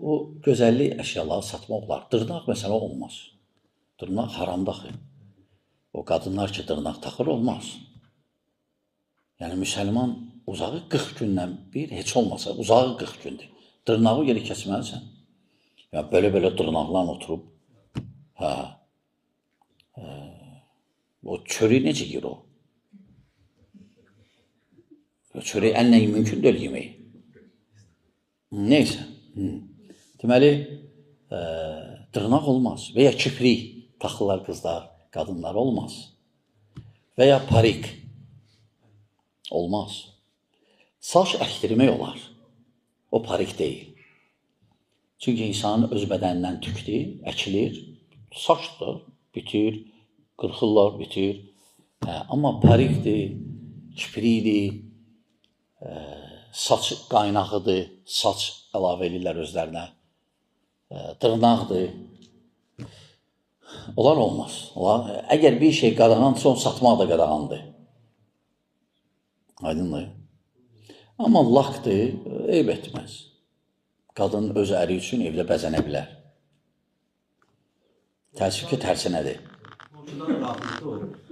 o gözəllik əşyaları satmaq olar. Dırnaq məsələ olmaz. Dırnaq haramdadır. O qadınlar ki, dırnaq taxır olmaz. Yəni, müsəlman uzağı 40 gündən bir, heç olmasa, uzağı 40 gündür. Dırnağı yeri kəsməlisən. Ya, belə-belə dırnaqlarla oturub, o çörək necə yiyir o? Çörək əllə mümkün deyil yemək. Neysə. Deməli, dırnaq olmaz. Və ya kiprik taxırlar qızlar, qadınlar olmaz. Və ya parik olmaz. Saç əkdirmək olar. O parik deyil. Çünki insanın öz bədənindən tükdür, əkilir, saçdır, bitir, qırxırlar, bitir. Amma parikdir, kiprikdir, saç qaynağıdır, saç əlavə edirlər özlərinə, dırnaqdır. Onlar olmaz. Əgər bir şey qadağansa, onu satmaq da qadağandır. Aydındır. Amma lakdır, eyb etməz. Qadın öz əri üçün evdə bəzənə bilər. Təəssüf ki, tərsinədir. Ortadan rahatlıqda olur.